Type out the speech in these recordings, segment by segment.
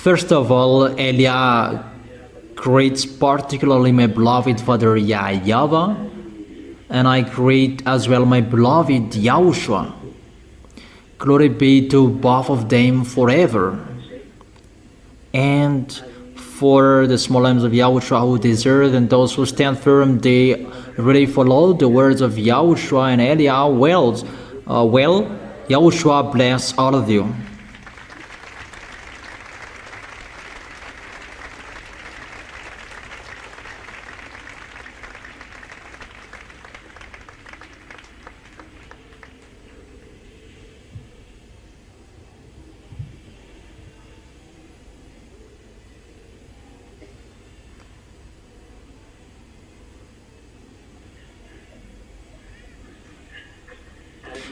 First of all, Elia greets particularly my beloved father YAHVAH, and I greet as well my beloved YAHOSHUA. Glory be to both of them forever. And for the small lambs of YAHOSHUA who desert and those who stand firm, they really follow the words of YAHOSHUA and Elia well. YAHOSHUA bless all of you.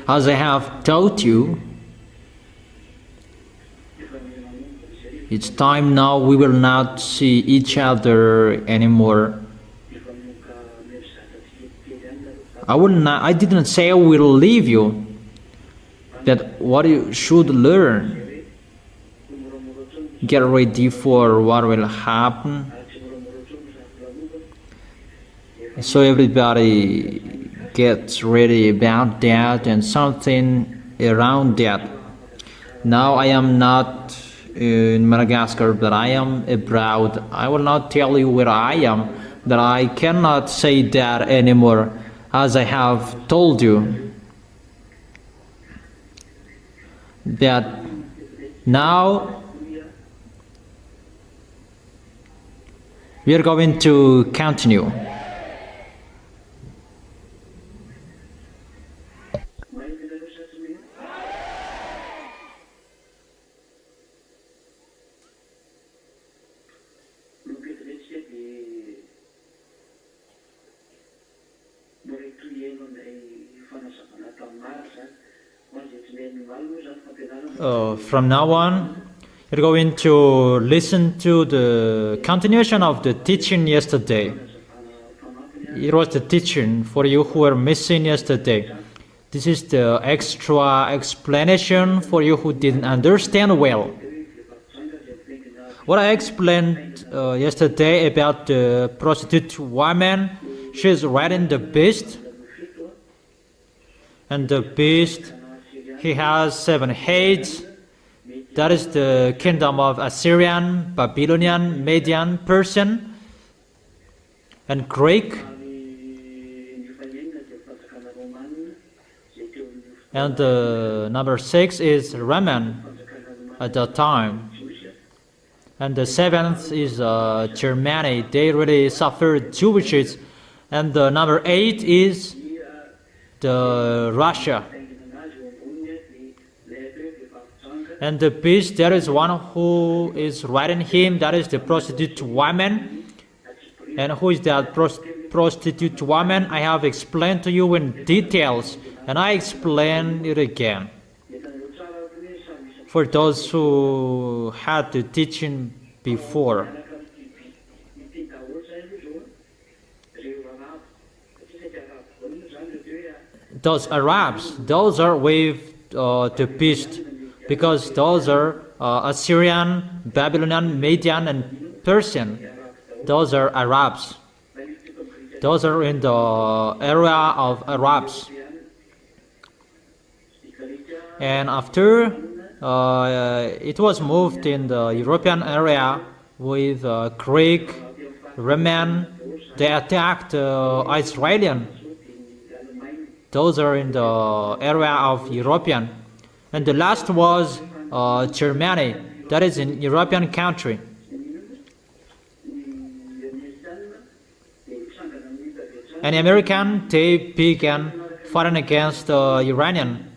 As I have taught you, it's time now we will not see each other anymore. I didn't say I will leave you, that what you should learn. Get ready for what will happen. So everybody gets ready about that and something around that. Now I am not in Madagascar, but I am abroad. I will not tell you where I am, that I cannot say that anymore, as I have told you. That now we are going to continue. From now on, you're going to listen to the continuation of the teaching yesterday. It was the teaching for you who were missing yesterday. This is the extra explanation for you who didn't understand well. What I explained yesterday about the prostitute woman, she's riding the beast, and the beast, he has 7 heads. That is the kingdom of Assyrian, Babylonian, Median, Persian, and Greek. And number 6 is Roman at that time. And the 7th is Germany. They really suffered Jewishes. And the number 8 is the Russia. And the beast, there is one who is riding him, that is the prostitute woman. And who is that prostitute woman? I have explained to you in details, and I explain it again. For those who had the teaching before. Those Arabs, those are with the beast. Because those are Assyrian, Babylonian, Median, and Persian. Those are Arabs. Those are in the area of Arabs. And after it was moved in the European area with Greek, Roman, they attacked Israelian. Those are in the area of European. And the last was Germany, that is in European country. And American, they began fighting against the Iranian.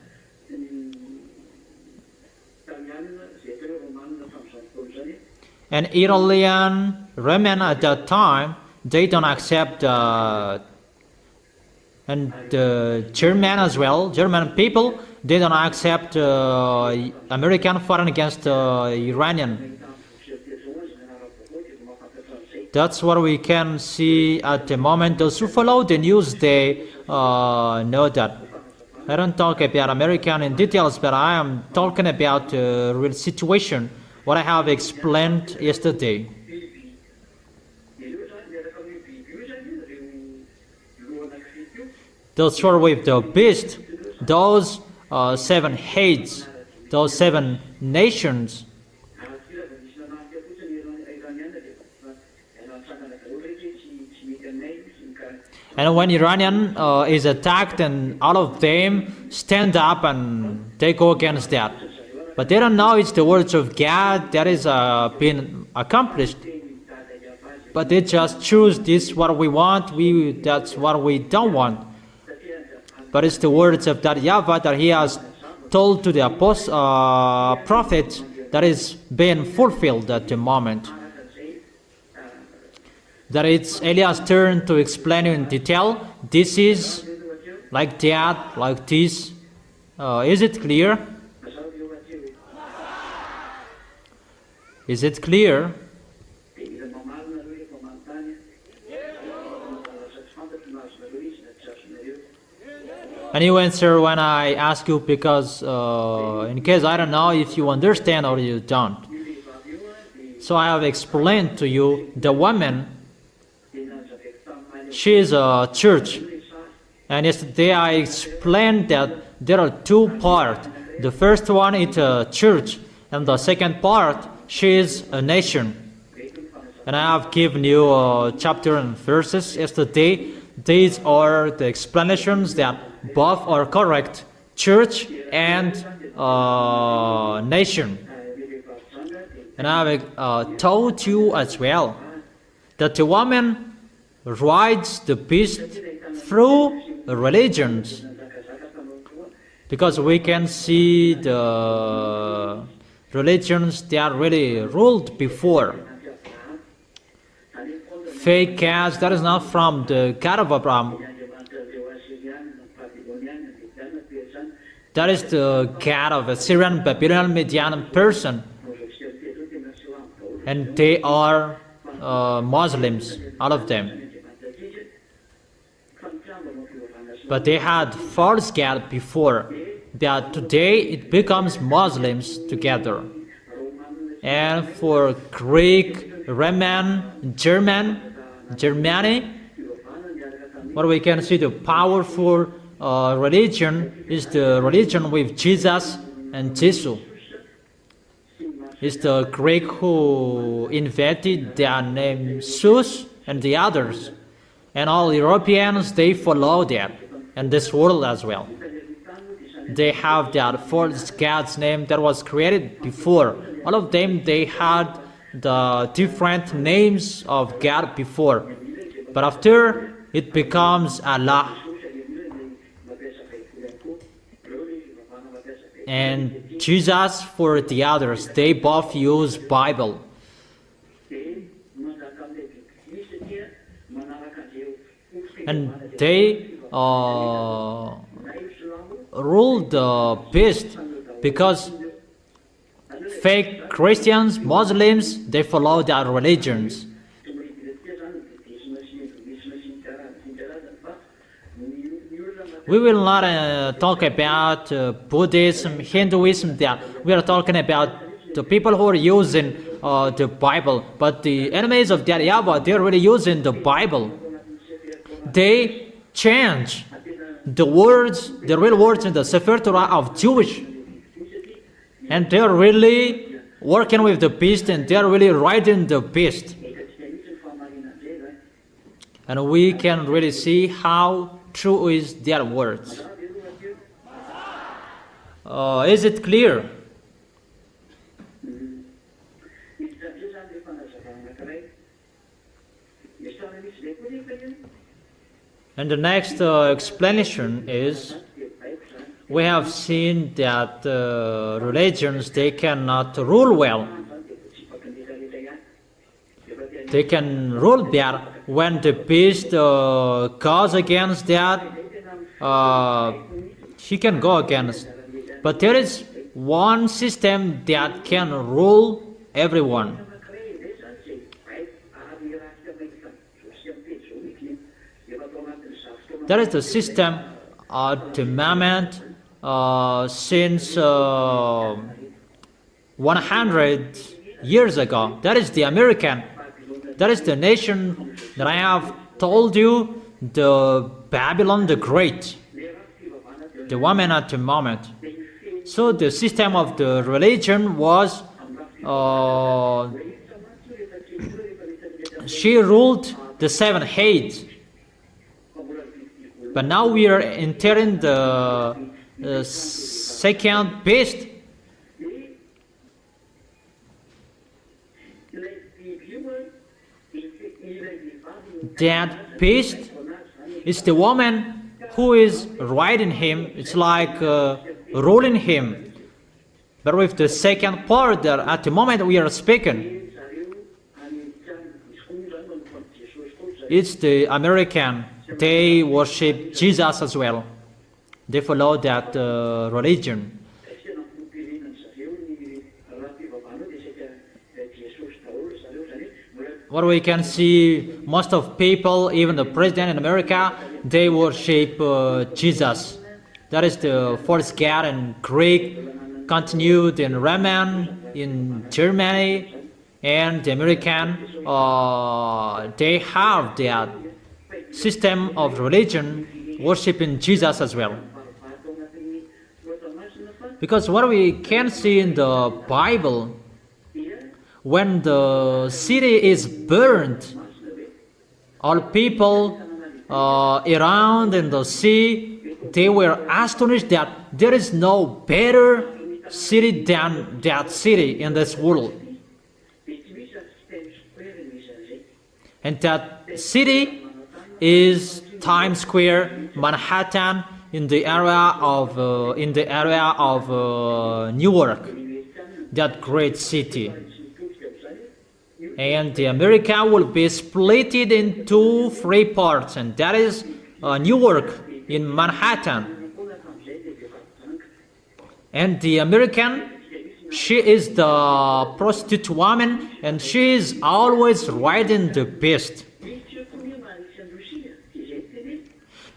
And Italian, Roman at that time, they don't accept, and German as well, German people, they don't accept American fighting against Iranian. That's what we can see at the moment. Those who follow the news, they know that. I don't talk about American in details, but I am talking about the real situation what I have explained yesterday. The story with the beast, those 7 heads, those 7 nations. And when Iranian is attacked, and all of them stand up and they go against that. But they don't know it's the words of God that is been accomplished. But they just choose this what we want, that's what we don't want. But it's the words of that YAHVAH that he has told to the prophets that is being fulfilled at the moment. That it's Eliah's turn to explain in detail. This is like that, like this. Is it clear? Is it clear? And you answer when I ask you, because in case I don't know if you understand or you don't. So I have explained to you the woman. She is a church. And yesterday I explained that there are 2 parts. The first one is a church, and the second part, she is a nation. And I have given you chapter and verses yesterday. These are the explanations that both are correct, church and nation. And I have told you as well that the woman rides the beast through religions, because we can see the religions that really ruled before. Fake gods, that is not from the God of Abraham. That is the God of Assyrian, Babylonian, Median, Persian. And they are Muslims, all of them. But they had false God before. That today it becomes Muslims together. And for Greek, Roman, Germany, what we can see, the powerful religion is the religion with Jesus and Jesus. It's the Greek who invented their name Zeus and the others. And all Europeans, they follow that. And this world as well. They have that false God's name that was created before. All of them, they had the different names of God before. But after, it becomes Allah. And Jesus for the others, they both use Bible. And they rule the beast, because fake Christians, Muslims, they follow their religions. We will not talk about Buddhism, Hinduism, that we are talking about the people who are using the Bible. But the enemies of that YAHVAH, they are really using the Bible. They change the words, the real words in the Sefer Torah of Jewish. And they are really working with the beast, and they are really riding the beast. And we can really see how true is their words. Is it clear? And the next explanation is, we have seen that religions, they cannot rule well. They can rule bad. When the beast goes against that, he can go against. But there is one system that can rule everyone. That is the system at the moment since 100 years ago. That is the American. That is the nation that I have told you, the Babylon the Great, the woman at the moment. So the system of the religion was, she ruled the 7 heads. But now we are entering the second beast. That beast is the woman who is riding him. It's like ruling him. But with the second part, that at the moment we are speaking, it's the American. They worship Jesus as well. They follow that religion. What we can see, most of people, even the president in America, they worship Jesus. That is the first God in Greek, continued in Roman, in Germany, and the American. They have that system of religion worshiping Jesus as well. Because what we can see in the Bible, when the city is burned, all people around in the sea, they were astonished that there is no better city than that city in this world. And that city is Times Square, Manhattan, in the area of Newark, that great city. And the America will be split into 3 parts, and that is Newark in Manhattan. And the American, she is the prostitute woman, and she is always riding the beast.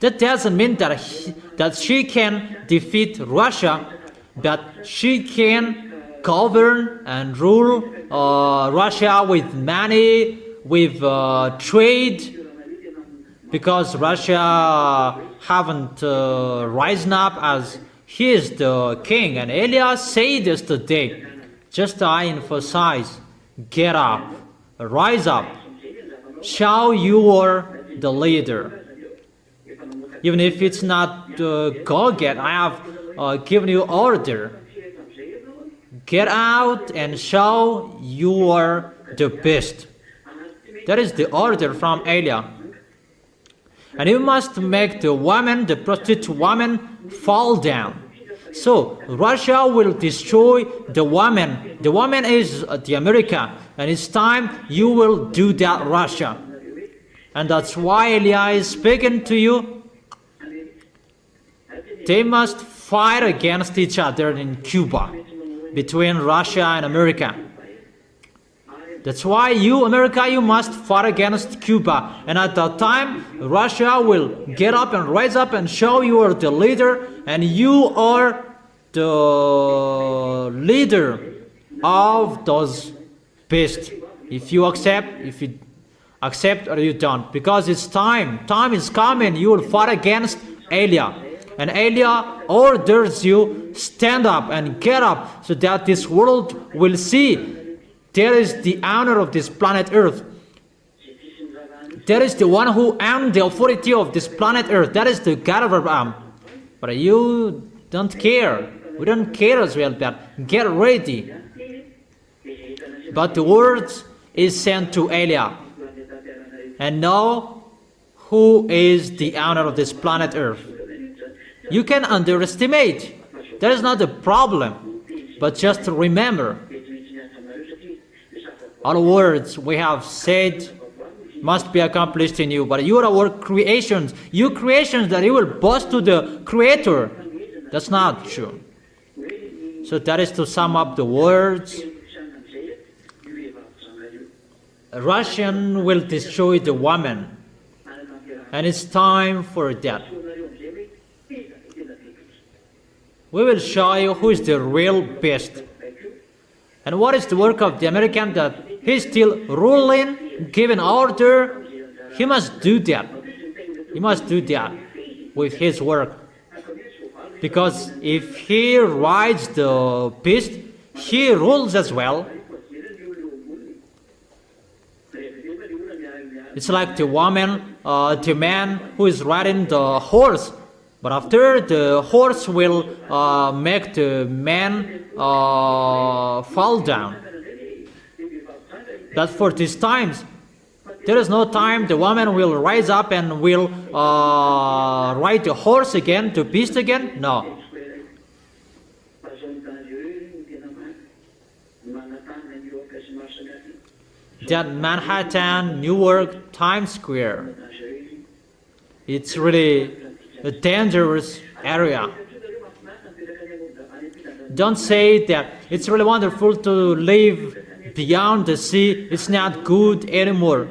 That doesn't mean that she can defeat Russia, but she can govern and rule Russia with money, with trade, because Russia haven't risen up as he is the king. And Elias said yesterday, just I emphasize, get up, rise up, show you are the leader. Even if it's not go get, I have given you order. Get out and show you are the best. That is the order from Eliah. And you must make the woman, the prostitute woman, fall down. So Russia will destroy the woman. The woman is the America, and it's time you will do that, Russia. And that's why Eliah is speaking to you. They must fight against each other in Cuba, between Russia and America. That's why you, America, you must fight against Cuba. And at that time, Russia will get up and rise up and show you are the leader, and you are the leader of those beasts. If you accept or you don't. Because it's time. Time is coming. You will fight against Eliah. And Eliah orders you, stand up and get up, so that this world will see there is the owner of this planet Earth. There is the one who owns the authority of this planet Earth. That is the God of Abraham. But you don't care. We don't care as well, but get ready. But the word is sent to Eliah. And know who is the owner of this planet Earth. You can underestimate. That is not a problem. But just remember, all words we have said must be accomplished in you. But you are our creations. You creations that you will boast to the Creator. That's not true. So that is to sum up the words. Russian will destroy the woman. And it's time for that. We will show you who is the real best. And what is the work of the American? That he's still ruling, giving order. He must do that. He must do that with his work. Because if he rides the beast, he rules as well. It's like the woman, the man who is riding the horse. But after, the horse will make the man fall down. But for these times, there is no time. The woman will rise up and will ride the horse again, the beast again. No. That Manhattan, Newark, Times Square, it's really a dangerous area. Don't say that it's really wonderful to live beyond the sea. It's not good anymore.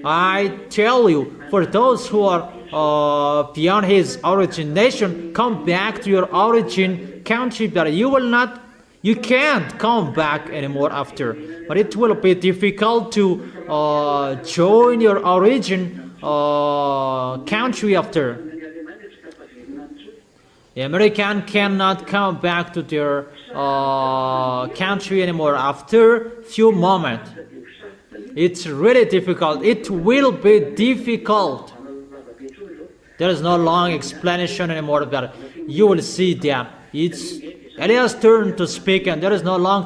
I tell you, for those who are beyond his origin nation, come back to your origin country, but you can't come back anymore after. But it will be difficult to join your origin country after. The American cannot come back to their country anymore after few moments. It's really difficult. It will be difficult. There is no long explanation anymore about it. You will see that it's Eliah's turn to speak, and there is no long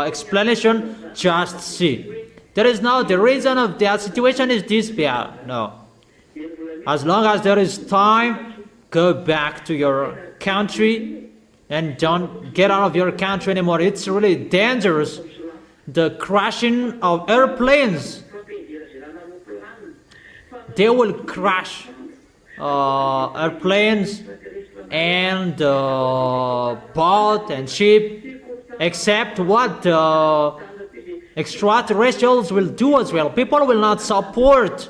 explanation. Just see. There is no, the reason of that situation is this bad. No. As long as there is time, go back to your country and don't get out of your country anymore. It's really dangerous. The crashing of airplanes, they will crash airplanes and boat and ship, except what the extraterrestrials will do as well. People will not support,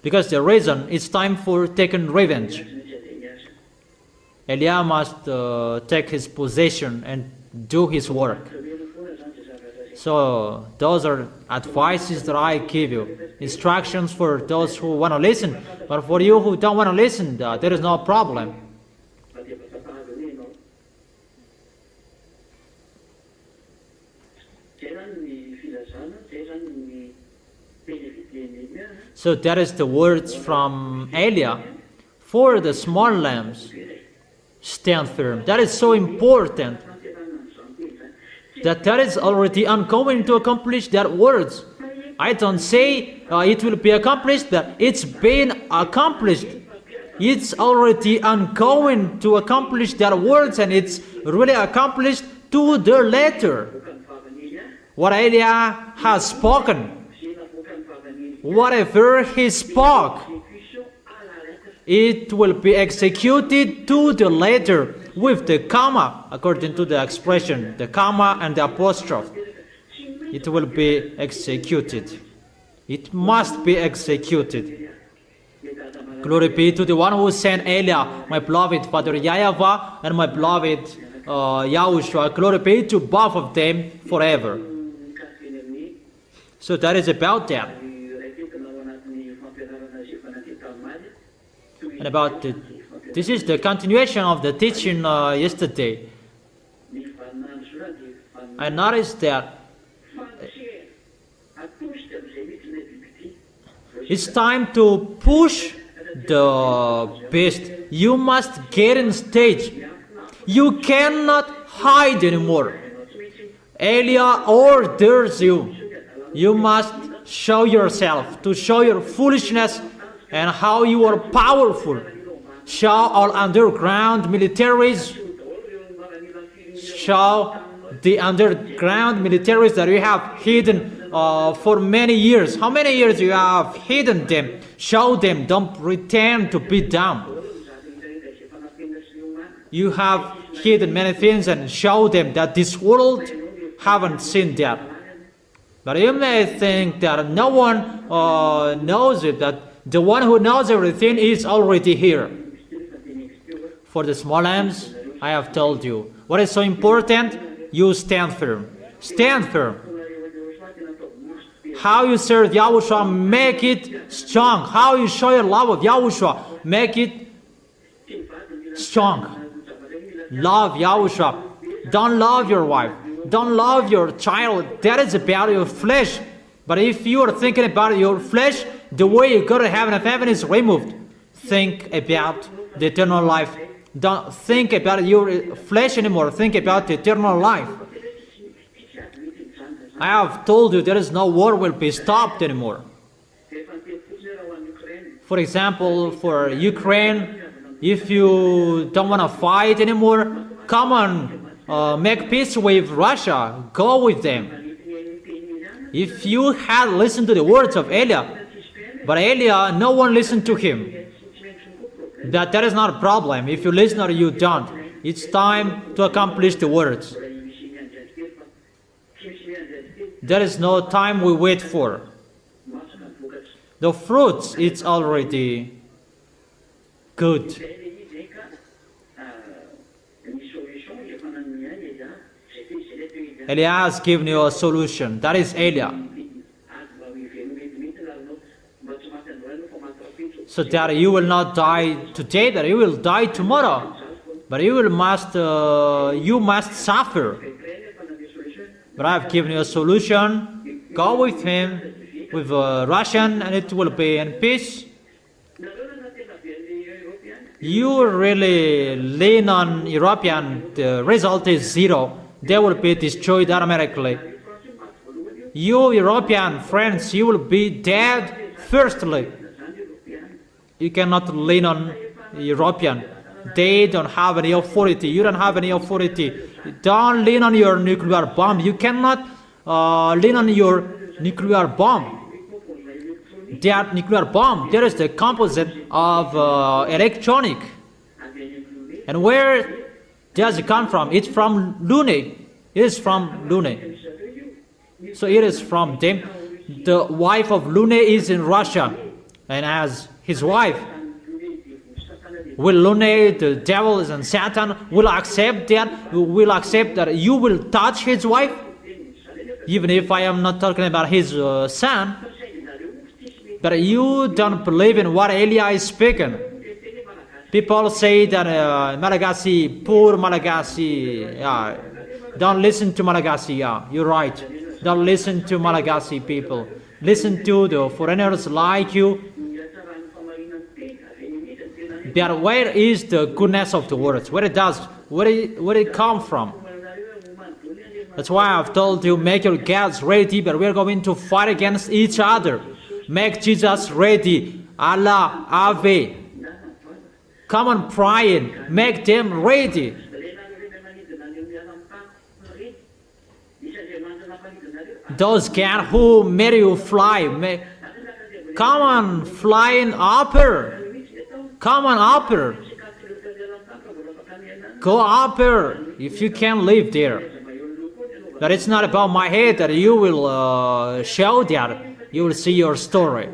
because the reason it's time for taking revenge. Eliah must take his possession and do his work. So those are advices that I give you, instructions for those who want to listen. But for you who don't want to listen, there is no problem. So that is the words from Eliah. For the small lambs, stand firm. That is so important. That is already ongoing to accomplish that words. I don't say it will be accomplished, but it's been accomplished. It's already ongoing to accomplish that words, and it's really accomplished to the letter. What Eliah has spoken, whatever he spoke, it will be executed to the letter with the comma, according to the expression, the comma and the apostrophe. It will be executed. It must be executed. Glory be to the one who sent Eliah, my beloved Father YAHVAH, and my beloved YAHOSHUA. Glory be to both of them forever. So that is about that. And about this is the continuation of the teaching yesterday. I noticed that it's time to push the beast. You must get in stage. You cannot hide anymore. Eliah orders you. You must show yourself, to show your foolishness and how you are powerful. Show all underground militaries. Show the underground militaries that you have hidden for many years. How many years you have hidden them? Show them. Don't pretend to be dumb. You have hidden many things, and show them that this world haven't seen that. But you may think that no one knows it, that the one who knows everything is already here. For the small lambs, I have told you. What is so important? You stand firm. Stand firm. How you serve Yahushua, make it strong. How you show your love of Yahushua, make it strong. Love Yahushua. Don't love your wife. Don't love your child. That is about your flesh. But if you are thinking about your flesh, the way you go to heaven, if heaven is removed, think about the eternal life. Don't think about your flesh anymore. Think about the eternal life. I have told you there is no war will be stopped anymore. For example, for Ukraine, if you don't want to fight anymore, come on, make peace with Russia. Go with them. If you had listened to the words of Elia, but Elia, no one listened to him. That is not a problem. If you listen or you don't, it's time to accomplish the words. There is no time we wait for. The fruits, it's already good. Elia has given you a solution. That is Elia. So that you will not die today, that you will die tomorrow. But you must suffer. But I have given you a solution. Go with him, with Russian, and it will be in peace. You really lean on European, the result is zero. They will be destroyed automatically. You European friends, you will be dead firstly. You cannot lean on European. They don't have any authority. You don't have any authority. Don't lean on your nuclear bomb. You cannot lean on your nuclear bomb. That nuclear bomb, there is the composite of electronic. And where does it come from? It's from Lune. It is from Lune. So it is from them. The wife of Lune is in Russia. And as his wife, will Lune, the devil and Satan, will accept that you will touch his wife? Even if I am not talking about his son. But you don't believe in what Elia is speaking. People say that Malagasy, poor Malagasy, don't listen to Malagasy, you're right. Don't listen to Malagasy people. Listen to the foreigners like you. But where is the goodness of the words? Where it come from? That's why I've told you, make your gods ready, but we're going to fight against each other. Make Jesus ready. Allah, Ave. Come on, praying. Make them ready. Those cats who made you fly, come on, flying upper. Come on, upper. Go upper if you can live there. But it's not about my head that you will show that. You will see your story.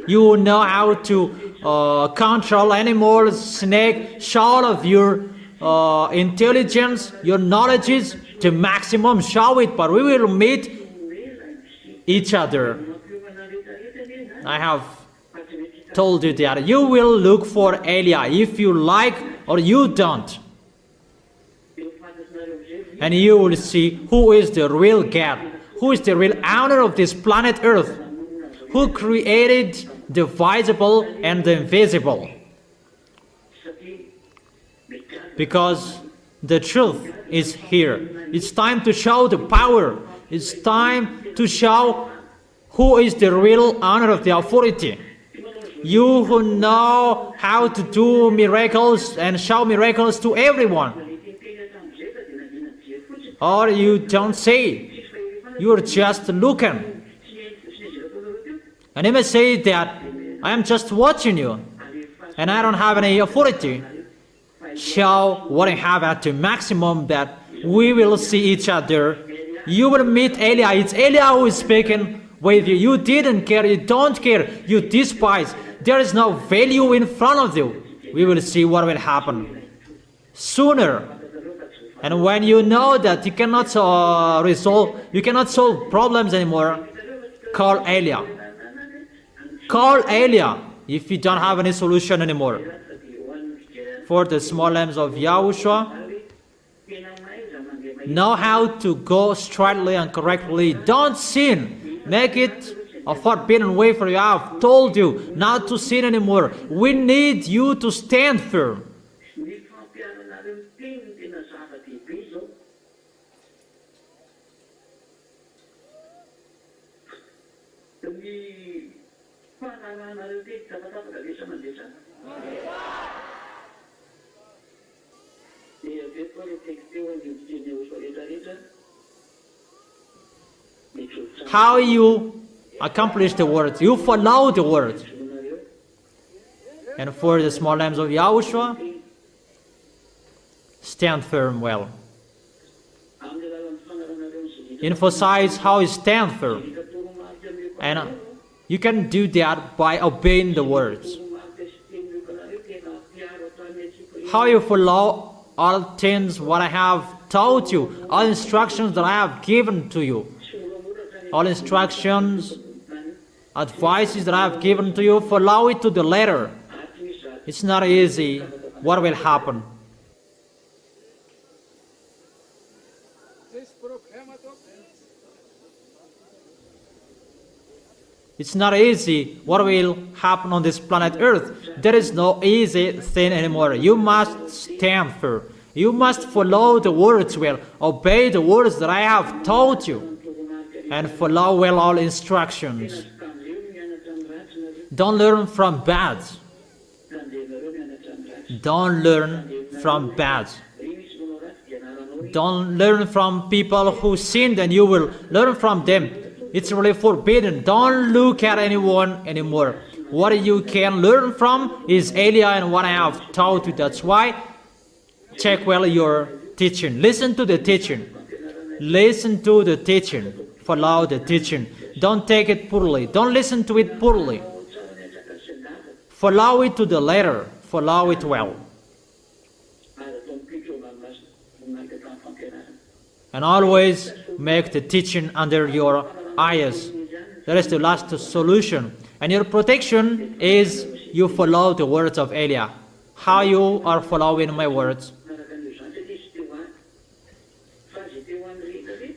You know how to control animals, snake, show all of your intelligence, your knowledge is to maximum, show it, but we will meet each other. I have told you that you will look for Elia if you like or you don't. And you will see who is the real God, who is the real owner of this planet Earth, who created the visible and the invisible. Because the truth is here. It's time to show the power. It's time to show who is the real owner of the authority. You who know how to do miracles and show miracles to everyone. Or you don't say. You're just looking. And you may say that I am just watching you and I don't have any authority. Show what I have at the maximum that we will see each other. You will meet Elia. It's Elia who is speaking with you. You didn't care. You don't care. You despise. There is no value in front of you. we will see what will happen sooner. And when you know that you cannot solve problems anymore, call Elia. Call Elia if you don't have any solution anymore. For the small lambs of Yahushua, know how to go straightly and correctly. Don't sin. Make it a forbidden way for you. I have told you not to sin anymore. We need you to stand firm. How you accomplish the word? You follow the word. And for the small lambs of Yahushua, stand firm well. Emphasize how you stand firm. And you can do that by obeying the words. How you follow all things what I have taught you, all instructions that I have given to you, all instructions, advices that I have given to you, follow it to the letter. It's not easy. What will happen? It's not easy. What will happen on this planet Earth? There is no easy thing anymore. You must stand firm. You must follow the words well. Obey the words that I have taught you. And follow well all instructions. Don't learn from bad. Don't learn from bad. Don't learn from people who sinned and you will learn from them. It's really forbidden. Don't look at anyone anymore. What you can learn from is Elia and what I have taught you. That's why check well your teaching. Listen to the teaching. Listen to the teaching. Follow the teaching. Don't take it poorly. Don't listen to it poorly. Follow it to the letter. Follow it well. And always make the teaching under your eyes. That is the last solution. And your protection is you follow the words of Elia. How you are following my words?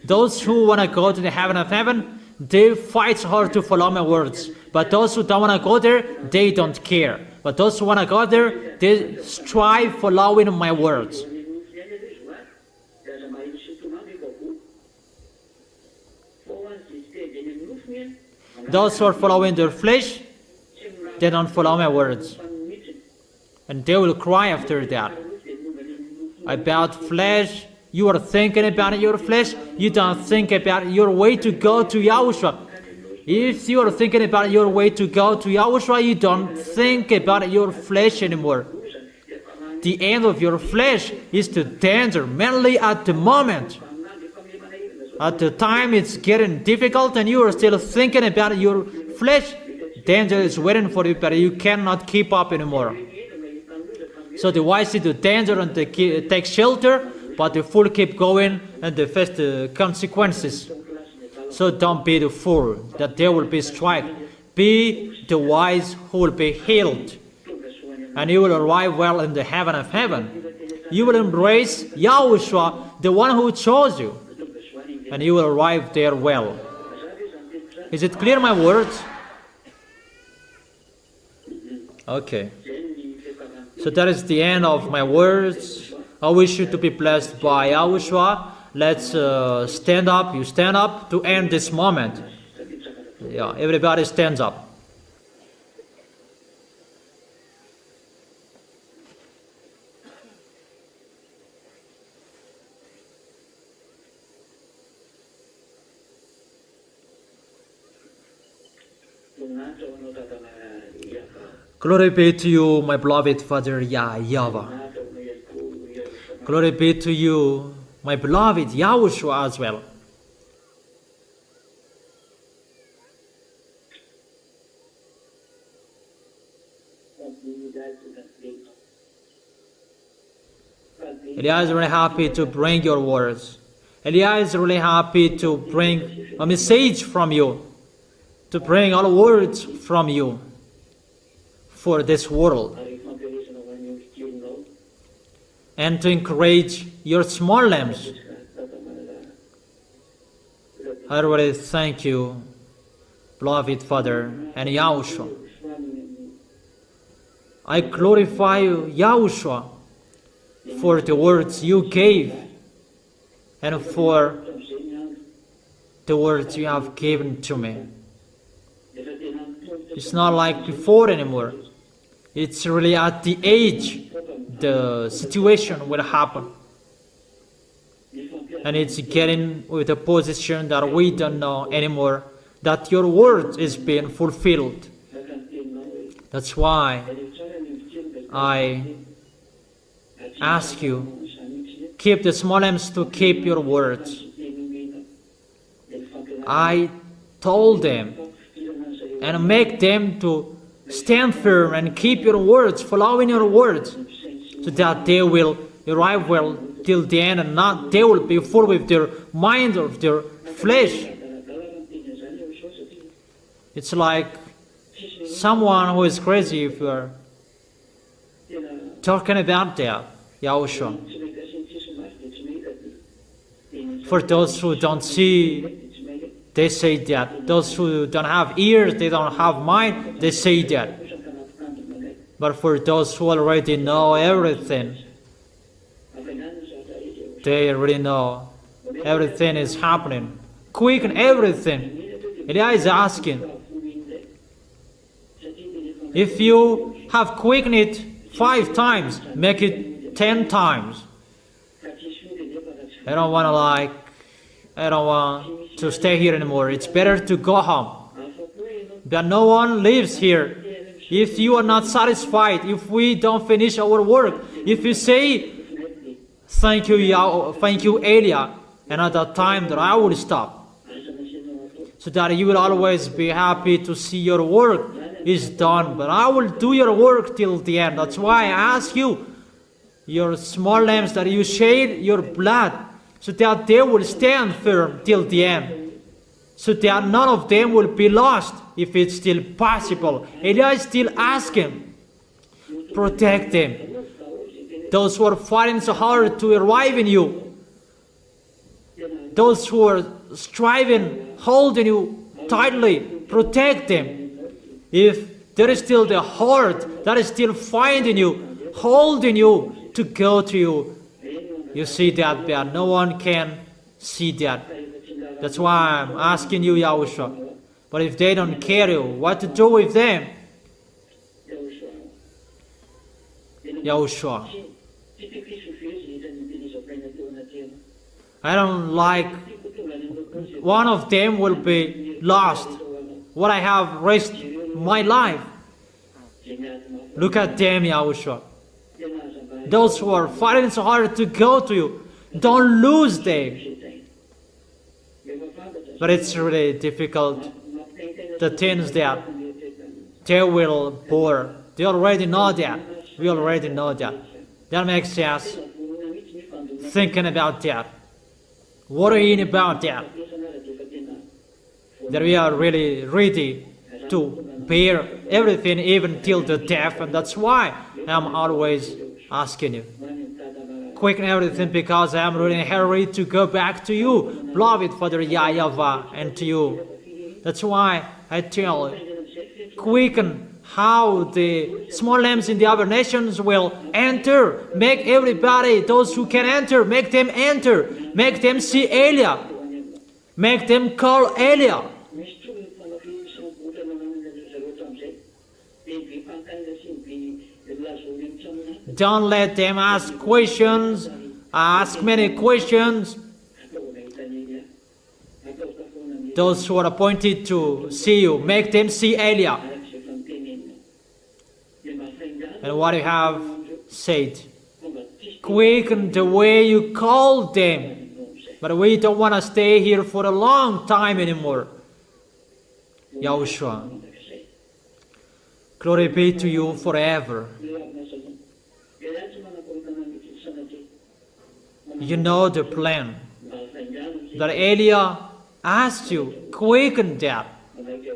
Those who want to go to the heaven of heaven, they fight hard to follow my words. But those who don't want to go there, they don't care. But those who want to go there, they strive following my words. Those who are following their flesh, they don't follow my words. And they will cry after that. About flesh, you are thinking about your flesh, you don't think about your way to go to Yahushua. If you are thinking about your way to go to Yahushua, you don't think about your flesh anymore. The end of your flesh is the danger, mainly at the moment. At the time it's getting difficult and you are still thinking about your flesh, danger is waiting for you, but you cannot keep up anymore. So the wise see the danger and they take shelter, but the fool keep going and they face the consequences. So don't be the fool that there will be strife. Be the wise who will be healed. And you will arrive well in the heaven of heaven. You will embrace Yahushua, the one who chose you. And you will arrive there well. Is it clear, my words? Okay. So that is the end of my words. I wish you to be blessed by Yahushua. Let's stand up. You stand up to end this moment. Yeah, everybody stands up. Glory be to you, my beloved Father YAHVAH. Glory be to you, my beloved Yahushua as well. Eliah is really happy to bring your words. Eliah is really happy to bring a message from you, to bring all words from you for this world, and to encourage your small lambs. I really thank you, beloved Father and Yahushua. I glorify you, Yahushua, for the words you gave and for the words you have given to me. It's not like before anymore. It's really at the age the situation will happen. And it's getting with a position that we don't know anymore that your word is being fulfilled. That's why I ask you, keep the small lambs to keep your words. I told them and make them to stand firm and keep your words, following your words, so that they will arrive well till the end and not they will be full with their mind of their flesh. It's like someone who is crazy if you are talking about that, Yahushua. For those who don't see, they say that. Those who don't have ears, they don't have mind, they say that. But for those who already know everything, they already know everything is happening. Quicken everything. Eliah is asking, if you have quickened it 5 times, make it 10 times. I don't want to stay here anymore. It's better to go home. But no one lives here. If you are not satisfied, if we don't finish our work, if you say, thank you, Eliah, and at that time that I will stop, so that you will always be happy to see your work is done. But I will do your work till the end. That's why I ask you, your small lambs, that you shed your blood, so that they will stand firm till the end, so that none of them will be lost, if it's still possible. Eliah is still asking, protect them. Those who are fighting so hard to arrive in you, those who are striving, holding you tightly, protect them. If there is still the heart that is still finding you, holding you to go to you, you see that, but no one can see that. That's why I'm asking you, Yahushua. But if they don't care you, what to do with them? Yahushua. I don't like one of them will be lost. What I have risked my life. Look at them, Yahushua. Those who are fighting so hard to go to you, don't lose them. But it's really difficult. The things that they will bore, they already know that. We already know that. That makes us thinking about that, worrying about that. That we are really ready to bear everything, even till the death, and that's why I'm always asking you, quicken everything, because I'm really in a hurry to go back to you, beloved Father YAHVAH, and to you. That's why I tell you, quicken how the small lambs in the other nations will enter. Make everybody, those who can enter, make them enter. Make them see Eliah. Make them call Eliah. Don't let them ask questions, ask many questions. Those who are appointed to see you, make them see Eliah. And what you have said, quicken the way you called them. But we don't want to stay here for a long time anymore. Yahushua, glory be to you forever. You know the plan that Elijah asked you, quicken that.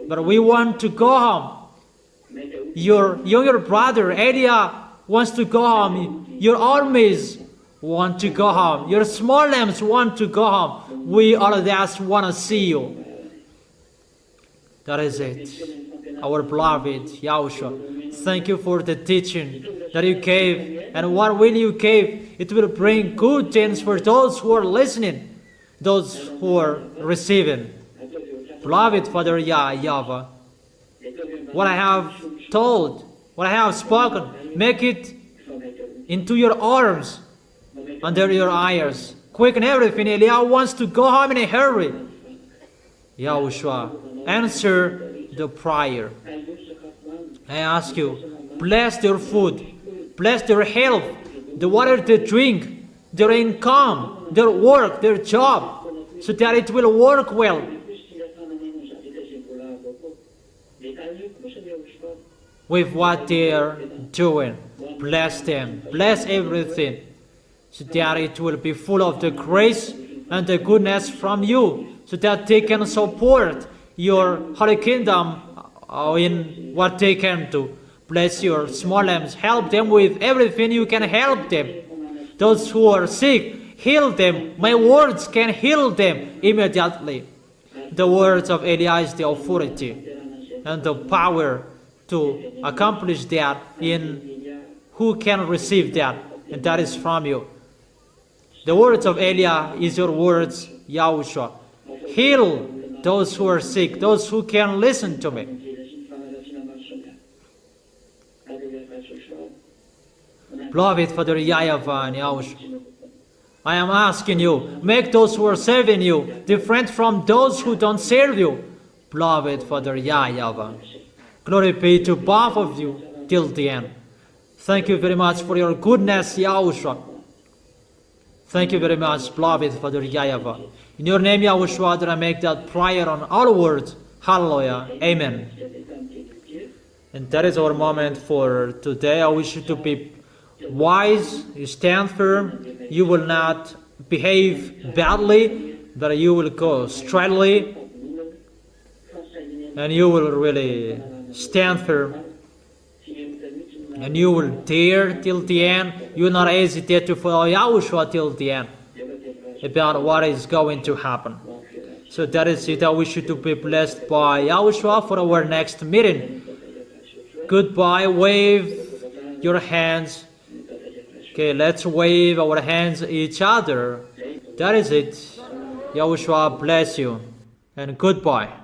But we want to go home. Your younger brother Elijah wants to go home. Your armies want to go home. Your small lambs want to go home. We all just want to see you. That is it. Our beloved Yahushua, thank you for the teaching that you gave. And what will you give? It will bring good things for those who are listening, those who are receiving. Beloved Father YAHVAH, what I have told, what I have spoken, make it into your arms, under your eyes. Quicken everything. Elijah wants to go home in a hurry. Yahushua, answer the prayer. I ask you, bless their food, bless their health, the water they drink, their income, their work, their job, so that it will work well. With what they are doing, bless them, bless everything, so that it will be full of the grace and the goodness from you, so that they can support your Holy Kingdom in what they can do. Bless your small lambs, help them with everything you can help them. Those who are sick, heal them. My words can heal them immediately. The words of Elijah is the authority and the power to accomplish that in who can receive that, and that is from you. The words of Elijah is your words, Yahushua. Heal those who are sick, those who can listen to me. Beloved Father YAHVAH and Yahushua, I am asking you, make those who are serving you different from those who don't serve you. Beloved Father YAHVAH, glory be to both of you till the end. Thank you very much for your goodness, Yahushua. Thank you very much, beloved Father YAHVAH. In your name, Yahushua, that I make that prayer on all words. Hallelujah. Amen. And that is our moment for today. I wish you to be wise, you stand firm, you will not behave badly, but you will go straightly, and you will really stand firm, and you will dare till the end. You will not hesitate to follow Yahushua till the end about what is going to happen. So that is it. I wish you to be blessed by Yahushua for our next meeting. Goodbye. Wave your hands. Okay, let's wave our hands at each other. That is it. Yahushua bless you. And goodbye.